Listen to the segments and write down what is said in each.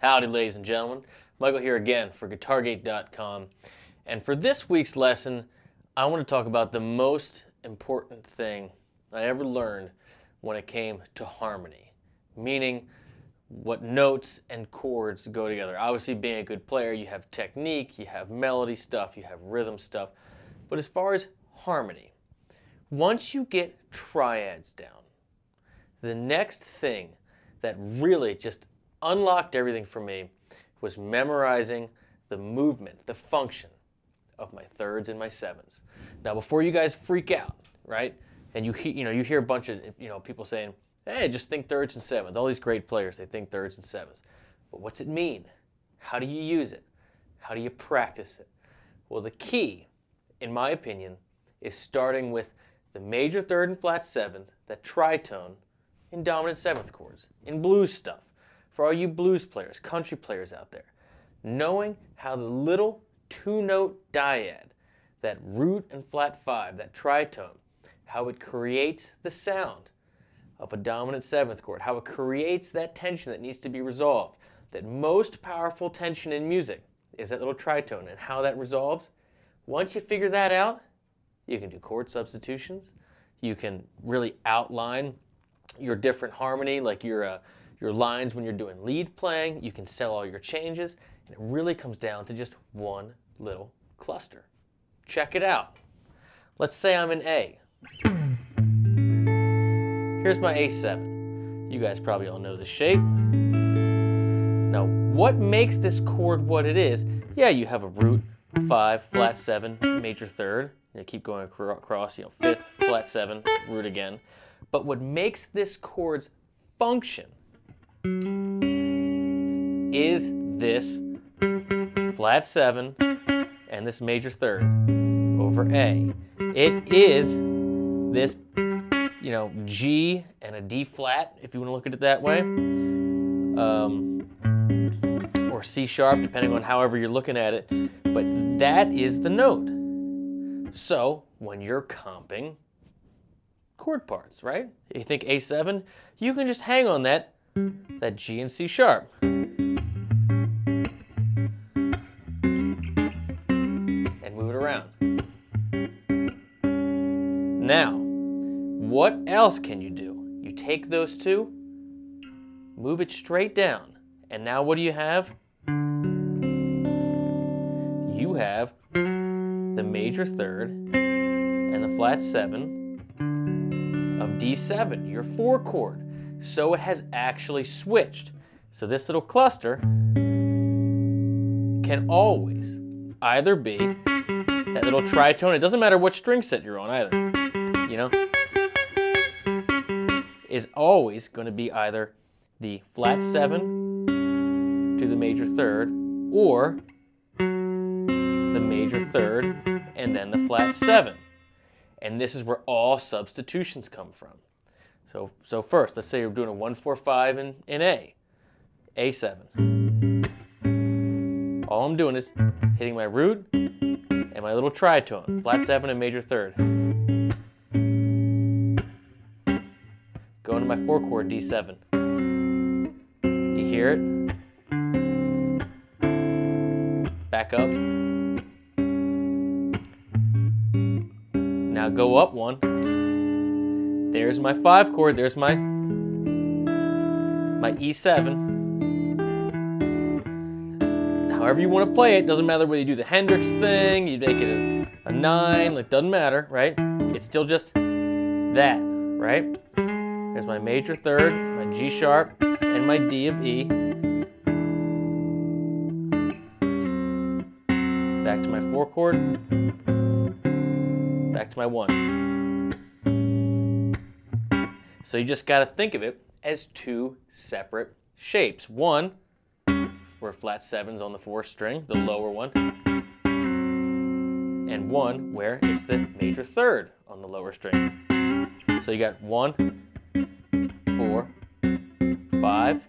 Howdy, ladies and gentlemen. Michael here again for GuitarGate.com. And for this week's lesson, I want to talk about the most important thing I ever learned when it came to harmony, meaning what notes and chords go together. Obviously, being a good player, you have technique, you have melody stuff, you have rhythm stuff. But as far as harmony, once you get triads down, the next thing that really just unlocked everything for me was memorizing the movement, the function of my thirds and my sevens. Now, before you guys freak out, right? And you hear a bunch of people saying, "Hey, just think thirds and sevens." All these great players, they think thirds and sevens. But what's it mean? How do you use it? How do you practice it? Well, the key, in my opinion, is starting with the major third and flat seventh, that tritone, in dominant seventh chords, in blues stuff. For all you blues players, country players out there, knowing how the little two-note dyad, that root and flat five, that tritone, how it creates the sound of a dominant seventh chord, how it creates that tension that needs to be resolved. That most powerful tension in music is that little tritone, and how that resolves. Once you figure that out, you can do chord substitutions. You can really outline your different harmony, like your lines when you're doing lead playing. You can sell all your changes, and it really comes down to just one little cluster. Check it out. Let's say I'm in A. Here's my A7. You guys probably all know the shape. Now, what makes this chord what it is? Yeah, you have a root, 5, flat 7, major third. You keep going across, 5th, flat 7, root again. But what makes this chord's function is this flat 7 and this major third over A. It is this, G and a D flat, if you want to look at it that way, or C sharp, depending on however you're looking at it. But that is the note. So when you're comping chord parts, right? You think A7, you can just hang on that G and C sharp. And move it around. Now, what else can you do? You take those two, move it straight down, and now what do you have? You have the major third and the flat 7 of D7, your 4 chord. So it has actually switched. So this little cluster can always either be that little tritone. It doesn't matter what string set you're on either, is always going to be either the flat 7 to the major third, or the major third and then the flat 7. And this is where all substitutions come from. So first, let's say you're doing a 1-4-5 in A, A7. All I'm doing is hitting my root and my little tritone, flat 7 and major third. Going to my 4 chord D7. You hear it? Back up. Now go up one. There's my 5 chord. There's my E7. However you want to play it, doesn't matter whether you do the Hendrix thing, you make it a 9, it doesn't matter, right? It's still just that, right? There's my major third, my G sharp, and my D of E. Back to my 4 chord. Back to my 1. So you just got to think of it as 2 separate shapes. One, where flat 7's on the 4th string, the lower one. And one where it's the major third on the lower string. So you got 1, 4, 5,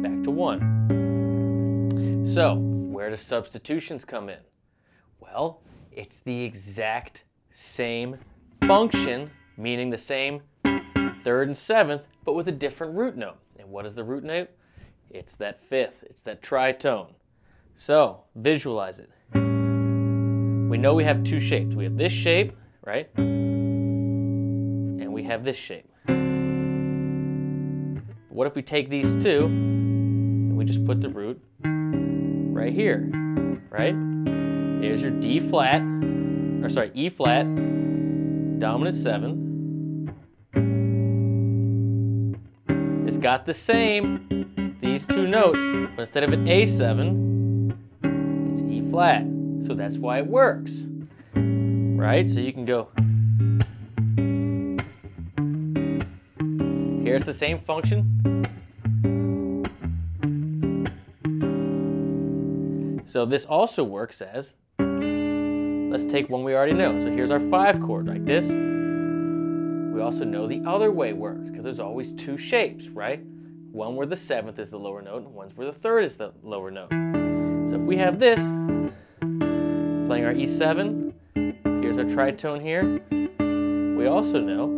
back to 1. So where do substitutions come in? Well, it's the exact same function, meaning the same 3rd and 7th, but with a different root note. And what is the root note? It's that fifth. It's that tritone. So visualize it. We know we have two shapes. We have this shape, right? And we have this shape. What if we take these two and we just put the root right here, right? Here's your E flat, dominant 7. It's got the same, these two notes, but instead of an A7, it's E flat. So that's why it works, right? So you can go, here's the same function. So this also works as, let's take one we already know. So here's our 5 chord like this. We also know the other way works because there's always two shapes, right? One where the 7th is the lower note and one's where the 3rd is the lower note. So if we have this, playing our E7, here's our tritone here. We also know,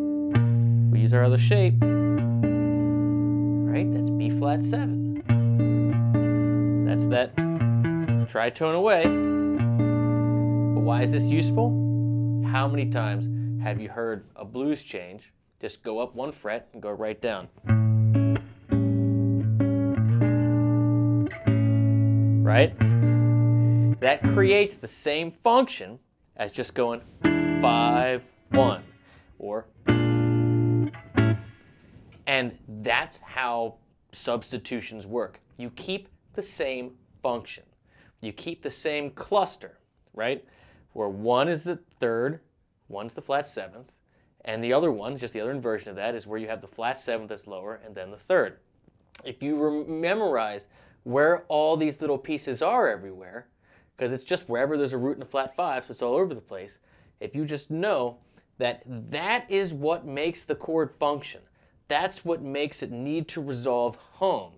we use our other shape, right? That's B flat 7. That's that tritone away. But why is this useful? How many times have you heard a blues change just go up 1 fret and go right down? Right? That creates the same function as just going 5, 1, or, and that's how substitutions work. You keep the same function. You keep the same cluster, right? Where 1 is the 3rd, 1's the flat 7th, and the other one, just the other inversion of that, is where you have the flat 7th that's lower and then the 3rd. If you memorize where all these little pieces are everywhere, because it's just wherever there's a root and a flat 5, so it's all over the place, if you just know that that is what makes the chord function, that's what makes it need to resolve home,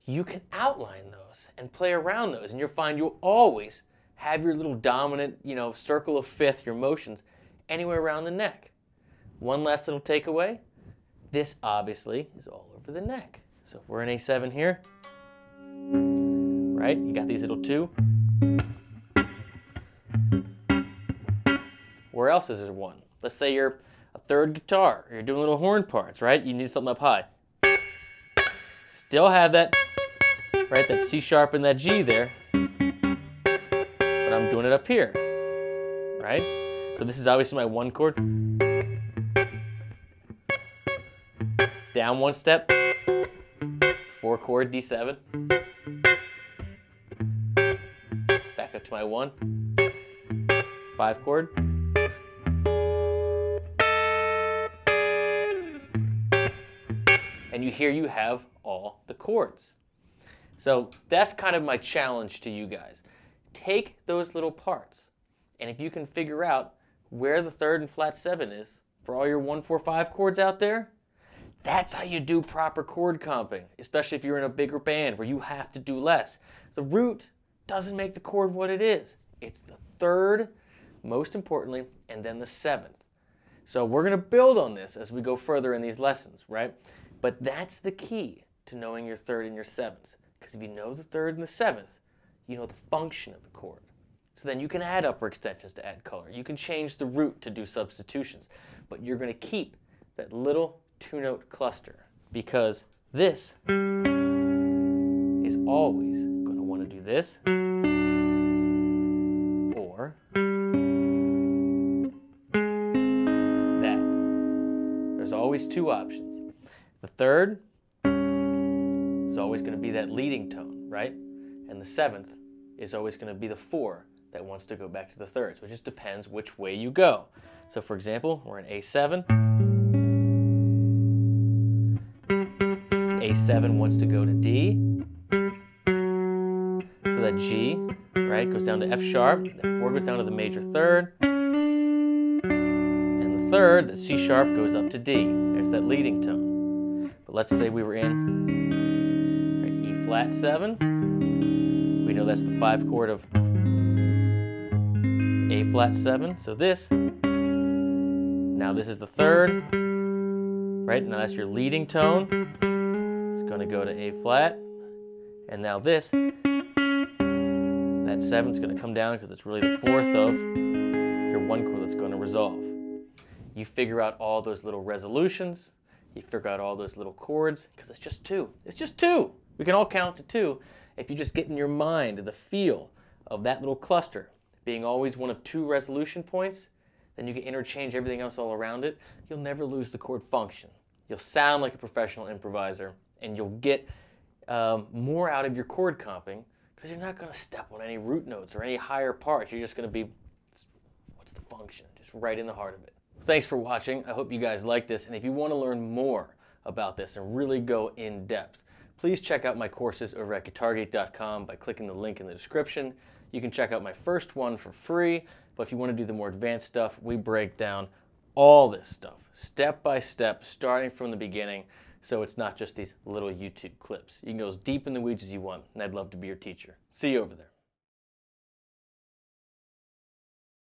you can outline those and play around those, and you'll find you'll always have your little dominant, circle of fifth, your motions, anywhere around the neck. One last little takeaway, this obviously is all over the neck. So if we're in A7 here, right, you got these little 2. Where else is there 1? Let's say you're a 3rd guitar, or you're doing little horn parts, right? You need something up high. Still have that, right, that C sharp and that G there, but I'm doing it up here, right? So this is obviously my 1 chord. Down 1 step, 4 chord D7. Back up to my 1, 5 chord. And you have all the chords. So that's kind of my challenge to you guys. Take those little parts, and if you can figure out where the 3rd and flat 7 is for all your 1, 4, 5 chords out there, that's how you do proper chord comping, especially if you're in a bigger band where you have to do less. The root doesn't make the chord what it is. It's the 3rd, most importantly, and then the 7th. So we're going to build on this as we go further in these lessons, right? But that's the key to knowing your 3rd and your 7th. Because if you know the 3rd and the 7th, you know the function of the chord. So then you can add upper extensions to add color. You can change the root to do substitutions. But you're going to keep that little 2-note cluster, because this is always going to want to do this or that. There's always 2 options. The 3rd is always going to be that leading tone, right? And the 7th is always going to be the 4 that wants to go back to the 3rd. So it just depends which way you go. So for example, we're in A7. A7 wants to go to D. So that G, right, goes down to F sharp. That 4 goes down to the major 3rd. And the 3rd, the C sharp, goes up to D. There's that leading tone. But let's say we were in E flat 7. We know that's the 5 chord of A flat 7. So this, now this is the 3rd, right? Now that's your leading tone. It's going to go to A flat, And now this, that 7's going to come down because it's really the 4th of your 1 chord that's going to resolve. You figure out all those little resolutions, you figure out all those little chords, because it's just 2. It's just 2. We can all count to 2. If you just get in your mind the feel of that little cluster being always one of 2 resolution points, then you can interchange everything else all around it. You'll never lose the chord function. You'll sound like a professional improviser, and you'll get more out of your chord comping because you're not going to step on any root notes or any higher parts. You're just going to be, what's the function? Just right in the heart of it. Thanks for watching. I hope you guys like this, and if you want to learn more about this and really go in depth, please check out my courses over at guitargate.com by clicking the link in the description. You can check out my first one for free, but if you want to do the more advanced stuff, we break down all this stuff, step by step, starting from the beginning, so it's not just these little YouTube clips. You can go as deep in the weeds as you want, and I'd love to be your teacher. See you over there.